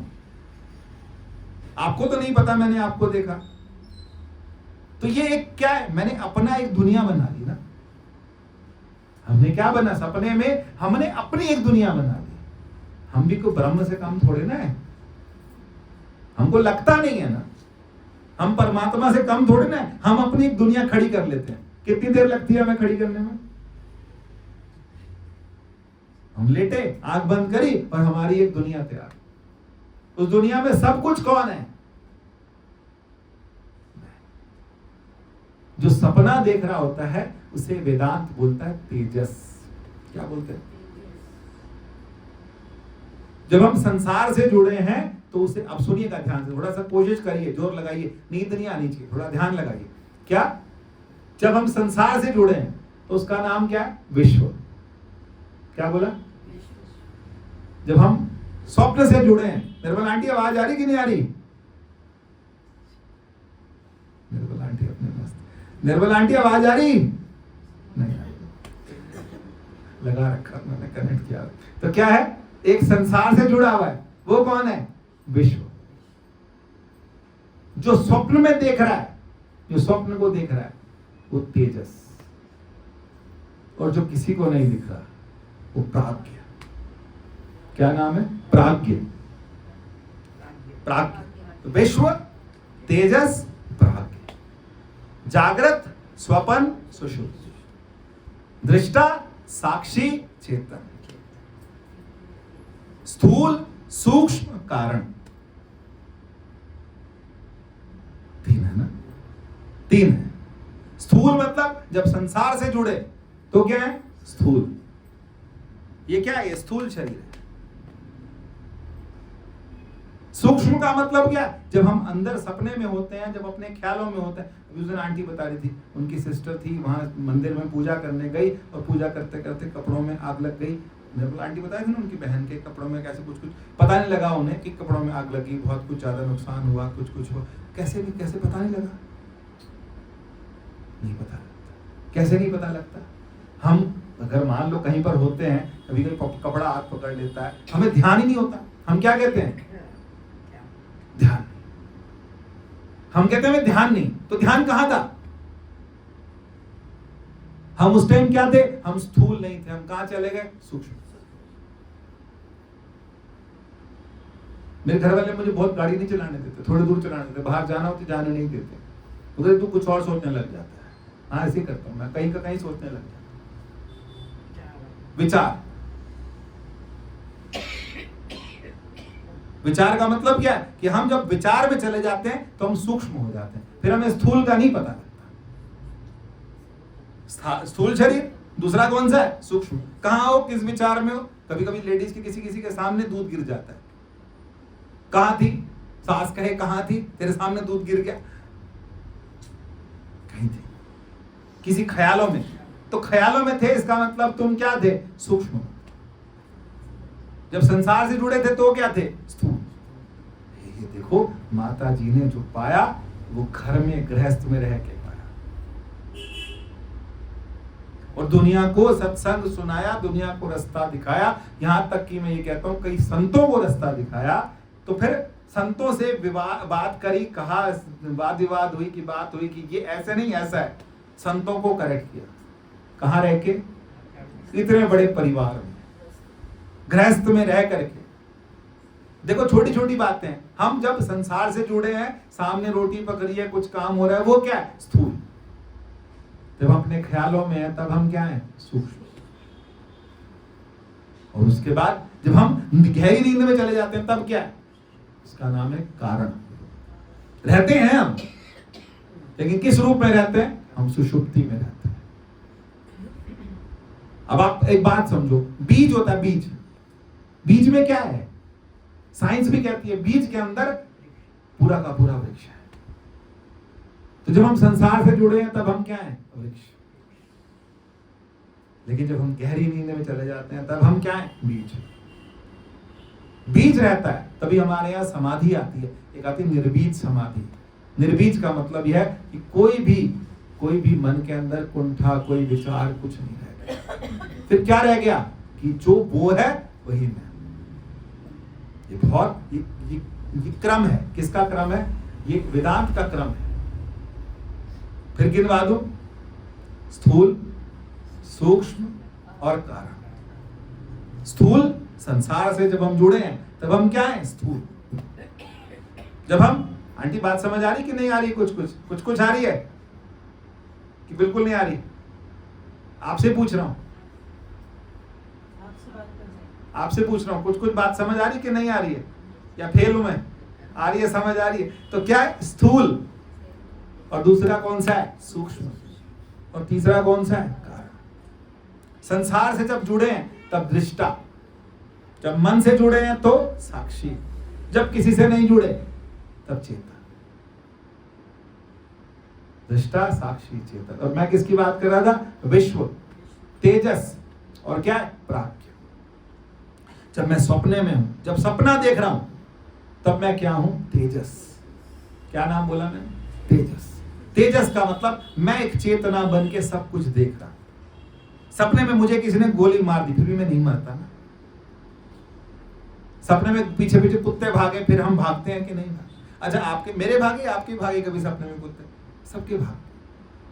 आपको तो नहीं पता मैंने आपको देखा। तो ये एक क्या है? मैंने अपना एक दुनिया बना ली ना। हमने क्या बना? सपने में हमने अपनी एक दुनिया बना ली। हम भी कोई ब्रह्म से कम थोड़े ना है। हमको लगता नहीं है ना, हम परमात्मा से कम थोड़े ना है। हम अपनी एक दुनिया खड़ी कर लेते हैं। कितनी देर लगती है हमें खड़ी करने में? हम लेटे, आंख बंद करी और हमारी एक दुनिया तैयार। उस दुनिया में सब कुछ कौन है? जो सपना देख रहा होता है उसे वेदांत बोलता है तेजस। क्या बोलते हैं? जब हम संसार से जुड़े हैं तो उसे, अब सुनिएगा ध्यान से, थोड़ा सा कोशिश करिए, जोर लगाइए, नींद नहीं आनी चाहिए, थोड़ा ध्यान लगाइए। क्या? जब हम संसार से जुड़े हैं तो उसका नाम क्या है? विश्व। क्या बोला? जब हम स्वप्न से जुड़े हैं, निर्मल आंटी आवाज आ रही कि नहीं आ रही? निर्मल आंटी अपने मस्त। निर्मल आंटी आवाज आ रही? नहीं आ रही। लगा रखा मैंने, कनेक्ट किया। तो क्या है? एक संसार से जुड़ा हुआ है, वो कौन है? विश्व। जो स्वप्न में देख रहा है, जो स्वप्न को देख रहा है, वो तेजस। और जो किसी को नहीं दिख रहा वो प्राज्ञ। क्या नाम है? प्राज्ञ। प्राज्ञ। तो विश्व, तेजस, प्राज्ञ। जागृत, स्वपन, सुषुप्ति। दृष्टा, साक्षी, चेतन। स्थूल, सूक्ष्म, कारण। तीन है ना? तीन है। स्थूल मतलब जब संसार से जुड़े तो क्या है? स्थूल। ये क्या है? ये स्थूल शरीर है। सूक्ष्म का मतलब क्या? जब हम अंदर सपने में होते हैं, जब अपने ख्यालों में होते हैं। उस दिन आंटी बता रही थी, उनकी सिस्टर थी, वहां मंदिर में पूजा करने गई और पूजा करते करते कपड़ों में आग लग गई। आंटी बताई थी ना, उनकी बहन के कपड़ों में कैसे कुछ पता नहीं लगा उन्हें कि कपड़ों में आग लगी, बहुत कुछ ज्यादा नुकसान हुआ, कुछ हुआ। कैसे पता नहीं लगा? नहीं पता लगता। कैसे नहीं पता लगता? हम अगर मान लो कहीं पर होते हैं, कभी कभी कपड़ा हाथ पकड़ लेता है, हमें ध्यान ही नहीं होता। हम क्या कहते हैं? ध्यान। हम कहते हैं ध्यान नहीं। तो ध्यान कहां था? हम उस टाइम क्या थे? हम स्थूल नहीं थे। हम कहां चले गए? सूक्ष्म। मेरे घर वाले मुझे बहुत गाड़ी नहीं चलाने देते, थोड़ी दूर चलाने देते। बाहर जाना हो तो जाने नहीं देते। उधर तू कुछ और सोचने लग जाता है। हाँ, ऐसे ही करता हूं मैं, कहीं का कहीं सोचने लग जाता हूं। विचार। विचार का मतलब क्या है? कि हम जब विचार में चले जाते हैं तो हम सूक्ष्म हो जाते हैं। फिर हमें स्थूल का नहीं पता लगता। स्थूल शरीर, दूसरा कौन सा है? सूक्ष्म। कहां हो? किस विचार में हो? कभी कभी लेडीज के किसी किसी के सामने दूध गिर जाता है। कहां थी? सास कहे कहां थी? तेरे सामने दूध गिर गया। कहीं थी, किसी ख्यालों में। तो ख्यालों में थे, इसका मतलब तुम क्या थे? सूक्ष्म। जब संसार से जुड़े थे तो क्या थे? स्थूल। ये देखो, माता जी ने जो पाया वो घर में गृहस्थ में रह के पाया, और दुनिया को सत्संग सुनाया, दुनिया को रास्ता दिखाया। यहां तक कि मैं ये कहता हूं, कई संतों को रास्ता दिखाया। तो फिर संतों से बात करी, कहा, वाद विवाद हुई कि बात हुई कि ये ऐसे नहीं ऐसा है। संतों को करेक्ट किया। कहां रह के? इतने बड़े परिवार में, गृहस्थ में रह करके। देखो, छोटी छोटी बातें। हम जब संसार से जुड़े हैं, सामने रोटी पकड़ी है, कुछ काम हो रहा है, वो क्या है? स्थूल। जब अपने ख्यालों में है तब हम क्या है? सूक्ष्म। और उसके बाद जब हम गहरी नींद में चले जाते हैं तब क्या है? इसका नाम है कारण। रहते हैं हम, लेकिन किस रूप में रहते हैं? हम सुषुप्ति में रहते हैं। अब आप एक बात समझो, बीज होता है, बीज। बीज में क्या है? साइंस भी कहती है बीज के अंदर पूरा का पूरा वृक्ष है। तो जब हम संसार से जुड़े हैं तब हम क्या हैं? वृक्ष। लेकिन जब हम गहरी नींद में चले जाते हैं तब हम क्या हैं? बीज। बीज रहता है तभी हमारे यहाँ समाधि आती है। एक आती है निर्बीज समाधि। निर्बीज का मतलब यह है कि कोई भी मन के अंदर कुंठा, कोई विचार, कुछ नहीं रह गया। फिर क्या रह गया कि जो वो है वही मैं। ये बहुत ये क्रम है। किसका क्रम है? ये वेदांत का क्रम है। फिर गिनवा दूं, स्थूल, सूक्ष्म और कारण। स्थूल, संसार से जब हम जुड़े हैं तब हम क्या हैं? स्थूल। जब हम, आंटी बात समझ आ रही कि नहीं आ रही? कुछ आ रही है कि बिल्कुल नहीं आ रही? आपसे पूछ रहा हूं, आपसे पूछ रहा हूं, कुछ बात समझ आ रही कि नहीं आ रही है? या फेल हूं मैं? आ रही है, समझ आ रही है? तो क्या है? स्थूल। और दूसरा कौन सा है? सूक्ष्म। और तीसरा कौन सा है? कारण। संसार से जब जुड़े हैं तब दृष्टा, जब मन से जुड़े हैं तो साक्षी, जब किसी से नहीं जुड़े तब चेतन। दृष्टा, साक्षी, चेतन। और मैं किसकी बात कर रहा था? विश्व, तेजस और क्या है? प्राज्ञ। जब मैं सपने में हूं, जब सपना देख रहा हूं तब मैं क्या हूं? तेजस। क्या नाम बोला मैंने? तेजस। तेजस का मतलब मैं एक चेतना बन के सब कुछ देख रहा हूं। सपने में मुझे किसी ने गोली मार दी, फिर भी मैं नहीं मरता ना। सपने में पीछे पीछे कुत्ते भागे, फिर हम भागते हैं कि नहीं भागते? अच्छा, आपके मेरे भागे, आपके भागे कभी सपने में कुत्ते? सबके भाग।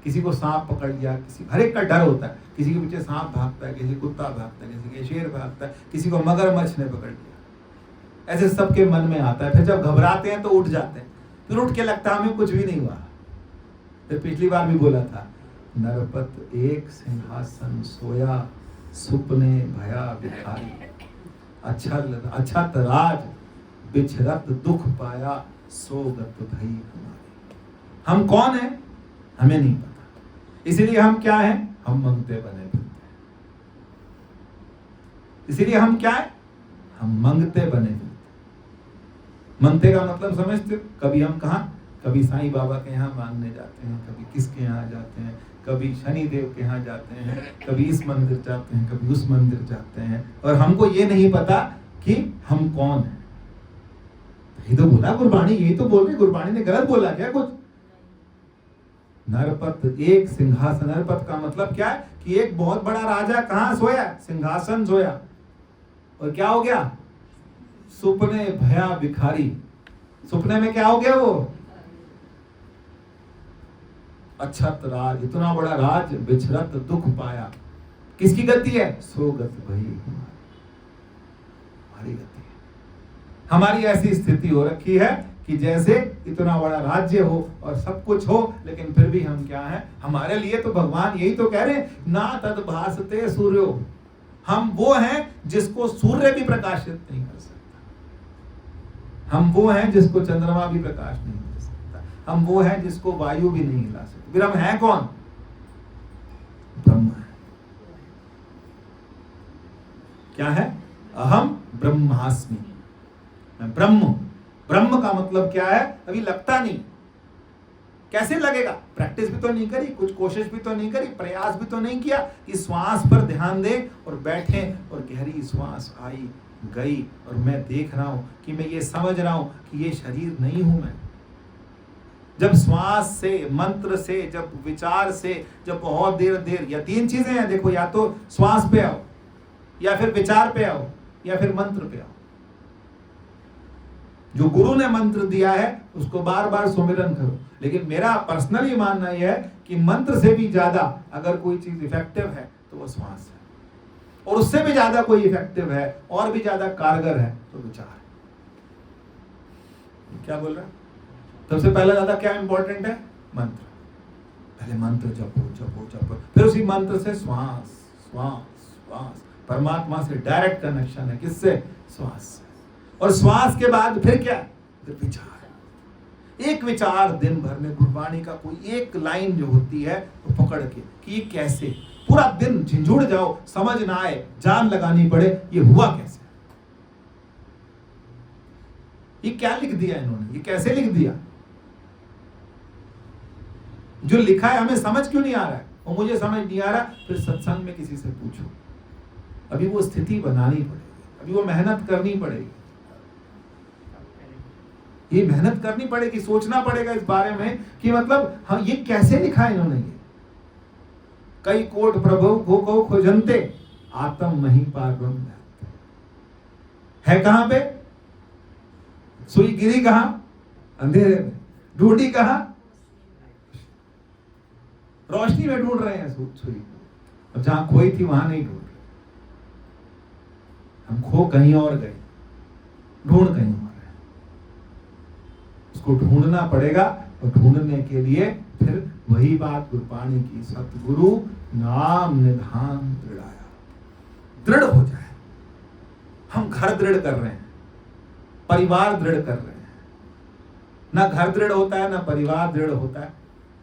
किसी को सांप पकड़ लिया, किसी, हर एक का डर होता है। किसी के पीछे सांप भागता है, किसी कुत्ता भागता है, किसी के शेर भागता है, किसी को मगरमच्छ ने पकड़ लिया। ऐसे सबके मन में आता है। फिर जब घबराते हैं तो उठ जाते हैं, फिर उठ के लगता है हमें कुछ भी नहीं हुआ। फिर पिछली बार भी बोला था, नरपत एक सिंहासन सोया, सुपने भया भिखारी, अच्छा तराज बिछरत दुख पाया, सोगत भई हमारी। हम कौन है? हमें नहीं पता। इसीलिए हम क्या हैं? हम मंगते बने फिरते हैं। इसीलिए हम क्या है? हम मंगते बने फिरते। मंगते का मतलब समझते हो? कभी हम कहा, कभी साईं बाबा के यहाँ मांगने जाते हैं, कभी किसके यहाँ जाते हैं, कभी शनि देव के यहाँ जाते हैं, कभी इस मंदिर जाते हैं, कभी उस मंदिर जाते हैं, और हमको ये नहीं पता कि हम कौन है। यही तो बोला गुरबाणी, यही तो बोल रही। गुरबाणी ने गलत बोला क्या कुछ? नरपत एक सिंहासन। नरपत का मतलब क्या है कि एक बहुत बड़ा राजा कहां सोया? सिंहासन सोया। और क्या हो गया? सुपने भया भिखारी। सुपने में क्या हो गया वो? अच्छत राज, इतना बड़ा राज, बिछरत दुख पाया। किसकी गति है? सोगत भई हमारी गति है। हमारी ऐसी स्थिति हो रखी है कि जैसे इतना बड़ा राज्य हो और सब कुछ हो, लेकिन फिर भी हम क्या हैं? हमारे लिए तो भगवान यही तो कह रहे हैं, ना तद भासते सूर्यो। हम वो हैं जिसको सूर्य भी प्रकाशित नहीं कर सकता। हम वो हैं जिसको चंद्रमा भी प्रकाश नहीं दे सकता। हम वो हैं जिसको वायु भी नहीं हिला सकती। फिर हम हैं कौन? ब्रह्म है। क्या है? अहम ब्रह्मास्मि, मैं ब्रह्म। ब्रह्म का मतलब क्या है? अभी लगता नहीं। कैसे लगेगा? प्रैक्टिस भी तो नहीं करी, कुछ कोशिश भी तो नहीं करी, प्रयास भी तो नहीं किया कि श्वास पर ध्यान दें और बैठें और गहरी श्वास आई गई और मैं देख रहा हूं कि मैं ये समझ रहा हूं कि ये शरीर नहीं हूं मैं। जब श्वास से, मंत्र से, जब विचार से, जब बहुत देर या तीन चीजें हैं देखो, या तो श्वास पे आओ, या फिर विचार पे आओ, या फिर मंत्र पे आओ। जो गुरु ने मंत्र दिया है उसको बार बार सुमिरन करो। लेकिन मेरा पर्सनली मानना यह है कि मंत्र से भी ज्यादा अगर कोई चीज इफेक्टिव है तो वो श्वास है, और उससे भी ज्यादा कोई इफेक्टिव है और भी ज्यादा कारगर है तो विचार है। क्या बोल रहा है? सबसे पहले ज्यादा क्या इंपॉर्टेंट है? मंत्र। पहले मंत्र जपो जपो जपो, फिर उसी मंत्र से श्वास श्वास श्वास। परमात्मा से डायरेक्ट कनेक्शन है। किससे? श्वास से। और श्वास के बाद फिर क्या? फिर विचार। एक विचार दिन भर में गुरबाणी का कोई एक लाइन जो होती है वो पकड़ के कि ये कैसे, पूरा दिन झिंझुड़ जाओ, समझ ना आए, जान लगानी पड़े ये हुआ कैसे। ये क्या लिख दिया इन्होंने, ये कैसे लिख दिया? जो लिखा है हमें समझ क्यों नहीं आ रहा है? और मुझे समझ नहीं आ रहा, फिर सत्संग में किसी से पूछो। अभी वो स्थिति बनानी पड़ेगी, अभी वो मेहनत करनी पड़ेगी, ये मेहनत करनी पड़ेगी, सोचना पड़ेगा इस बारे में कि मतलब हाँ ये कैसे लिखा है इन्होंने। ये कई कोट प्रभु को खोजनते आत्म नहीं पार ब्रह्म है। कहां पे सुई गिरी? कहां? अंधेरे में। ढूंढी कहां? रोशनी में ढूंढ रहे हैं सुई को। अब जहां खोई थी वहां नहीं ढूंढ रहे, हम खो कहीं और गए, ढूंढ कहीं और है। उसको ढूंढना पड़ेगा, और ढूंढने के लिए फिर वही बात गुरबाणी की, सतगुरु नाम निधान दृढ़ाया। दृढ़ हो जाए। हम घर दृढ़ कर रहे हैं, परिवार दृढ़ कर रहे हैं। ना घर दृढ़ होता है, ना परिवार दृढ़ होता है।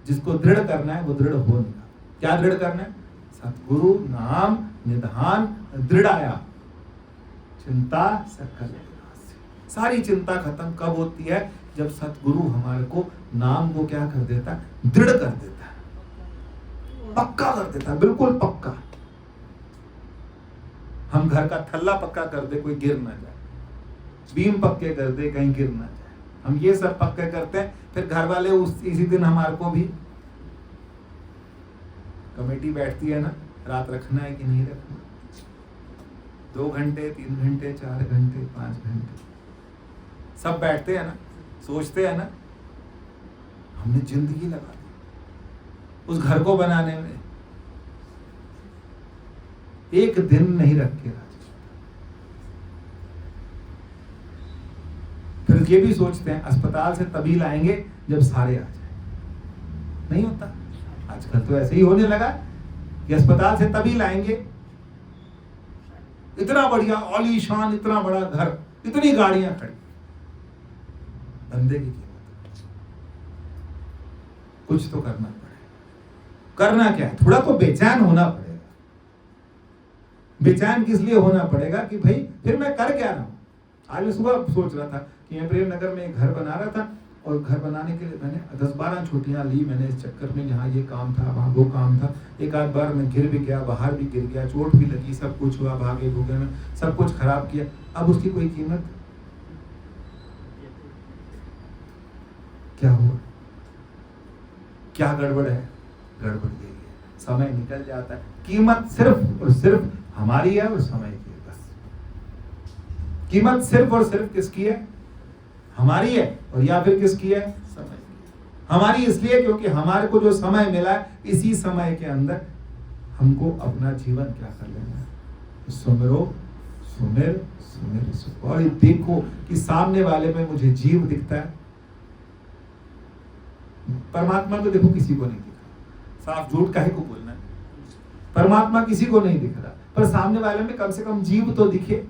जिसको दृढ़ करना है वो दृढ़ हो नहीं। क्या दृढ़ करना है? सतगुरु नाम निधान दृढ़ाया, चिंता सकल विनाश। सारी चिंता खत्म कब होती है? जब सतगुरु हमारे को नाम को क्या कर देता है? दृढ़ कर देता है, पक्का कर देता है, बिल्कुल पक्का। हम घर का थल्ला पक्का कर दे, कोई गिर ना जाए, बीम पक्के कर दे, कहीं गिर ना जाए। हम ये सब पक्के करते हैं, फिर घर वाले इसी दिन हमारे को भी कमेटी बैठती है ना, रात रखना है कि नहीं रखना, 2 घंटे 3 घंटे 4 घंटे 5 घंटे सब बैठते हैं ना, सोचते हैं ना। हमने जिंदगी लगा दी उस घर को बनाने में, एक दिन नहीं रख के राजी। फिर ये भी सोचते हैं अस्पताल से तभी लाएंगे जब सारे आ जाए। नहीं होता। आजकल तो ऐसे ही होने लगा कि अस्पताल से तभी लाएंगे। इतना बढ़िया आलीशान, इतना बड़ा घर, इतनी गाड़ियां खड़ी, बंदे की कीमत। कुछ तो करना पड़ेगा। करना क्या है? थोड़ा तो बेचैन होना पड़ेगा। बेचैन किस लिए होना पड़ेगा कि भाई फिर मैं कर क्या रहा हूं। आज मैं सुबह सोच रहा था कि मैं प्रेम नगर में एक घर बना रहा था, और घर बनाने के लिए मैंने 10-12 छुट्टियां ली। मैंने इस चक्कर में, यहाँ ये काम था, वहाँ वो काम था। एक आध बार मैं गिर भी गया, बाहर भी गिर गया, चोट भी लगी, सब कुछ हुआ, भागे भूगे में सब कुछ खराब किया। अब उसकी कोई कीमत? क्या हुआ? क्या गड़बड़ है? गड़बड़ यही है, समय निकल जाता है। कीमत सिर्फ और सिर्फ हमारी है और समय की है, बस। कीमत सिर्फ और सिर्फ किसकी है? हमारी है। और या फिर किसकी है? समय की। हमारी इसलिए क्योंकि हमारे को जो समय मिला है, इसी समय के अंदर हमको अपना जीवन क्या कर लेना है? सुमिरो सुमिर सुमिर सुख। और देखो कि सामने वाले में मुझे जीव दिखता है। परमात्मा तो देखो किसी को नहीं दिखा, साफ झूठ काहे को बोलना है। परमात्मा किसी को नहीं दिख रहा, पर सामने वाले में कम से कम जीव तो दिखे।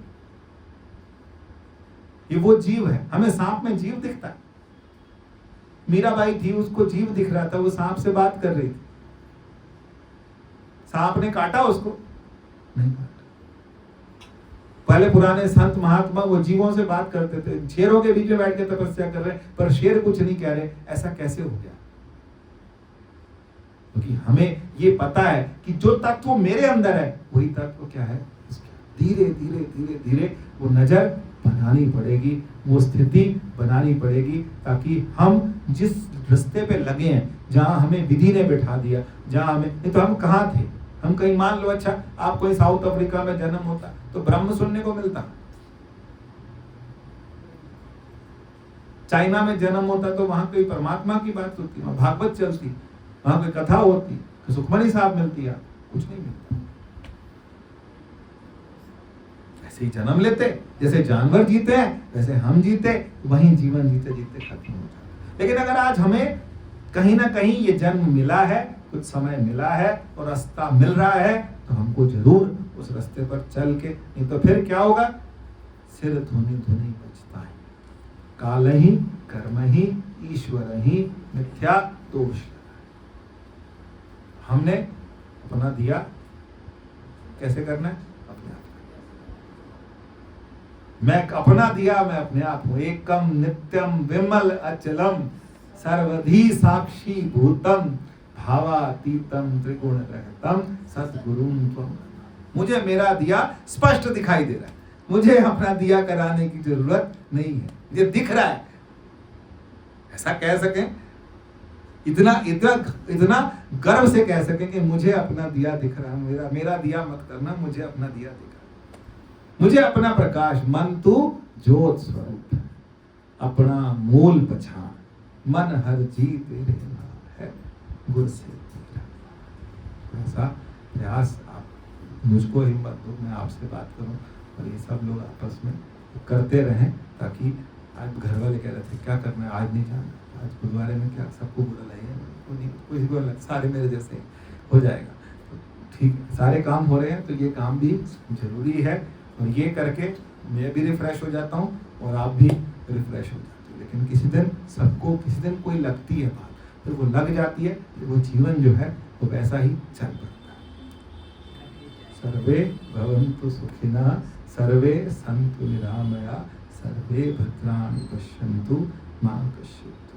ये वो जीव है। हमें सांप में जीव दिखता है। मीराबाई थी, उसको जीव दिख रहा था, वो सांप से बात कर रही थी। सांप ने काटा उसको? नहीं काटा। पहले पुराने संत महात्मा वो जीवों से बात करते थे। शेरों के बीच में बैठ के तपस्या कर रहे हैं, पर शेर कुछ नहीं कह रहे। ऐसा कैसे हो गया? क्योंकि हमें ये पता है कि जो तत्व मेरे अंदर है वही तत्व क्या है? धीरे धीरे धीरे धीरे वो नजर बनानी पड़ेगी, वो स्थिति बनानी पड़ेगी, ताकि हम जिस रास्ते पे लगे हैं, जहां हमें विधि ने बैठा दिया, जहां हमें, नहीं तो हम कहां थे? हम कहीं, मान लो अच्छा आप कोई साउथ अफ्रीका में जन्म होता तो ब्रह्म सुनने को मिलता। चाइना में जन्म होता तो वहां कोई परमात्मा की बात होती, वहां भागवत चलती, वहां कोई कथा होती, सुखमनी साहब मिलती है, कुछ नहीं मिलता। ऐसे ही जन्म लेते, जैसे जानवर जीते हैं वैसे हम जीते, वहीं जीवन जीते जीते खत्म हो जाता। लेकिन अगर आज हमें कहीं ना कहीं ये जन्म मिला है, कुछ समय मिला है और रास्ता मिल रहा है, तो हमको जरूर उस रास्ते पर चल के, नहीं तो फिर क्या होगा? सिर धुनी धुनी बचता है। काल ही कर्म ही ईश्वर ही मिथ्या दोष। हमने अपना दिया, कैसे करना है? अपने आप। मैं अपना दिया, मैं अपने आप हूँ। एकम नित्यम विमल अचलम सर्वधी साक्षी भूतम भावातीतम त्रिगुण रहतम सद्गुरुम त्वम। मुझे मेरा दिया स्पष्ट दिखाई दे रहा है, मुझे अपना दिया कराने की जरूरत नहीं है, मुझे दिख रहा है। ऐसा कह सकें, इतना इतना इतना गर्व से कह सकें कि मुझे अपना दिया दिख रहा है, मेरा दिया मत करना, मुझे अपना दिया दिख रहा है, मुझे अपना प्रकाश। मन तू ज्योत स्वरूप, अपना मूल पहचान, मन हर जी तेरे नाम है, गुर से तेरा। ऐसा प्रयास आप मुझको हिम्मत दो, मैं आपसे बात करूं और ये सब लोग आपस में करते रहें, ताकि आज घर वाले कह रहे थे क्या करना है, आज नहीं जाना, आज गुरुद्वारे में क्या सबको बुरा लगेगा, किसी को लग, सारे मेरे जैसे हो जाएगा। तो ठीक, सारे काम हो रहे हैं तो ये काम भी जरूरी है, और ये करके मैं भी रिफ्रेश हो जाता हूँ और आप भी रिफ्रेश हो जाते हो। लेकिन किसी दिन सबको, किसी दिन कोई लगती है बात, फिर वो लग जाती है, फिर वो जीवन जो है वो वैसा ही चल पड़ता है। सर्वे भवन्तु सुखिनः, सर्वे सन्तु निरामया, सर्वे भद्राणि पश्यन्तु मा कश्चित्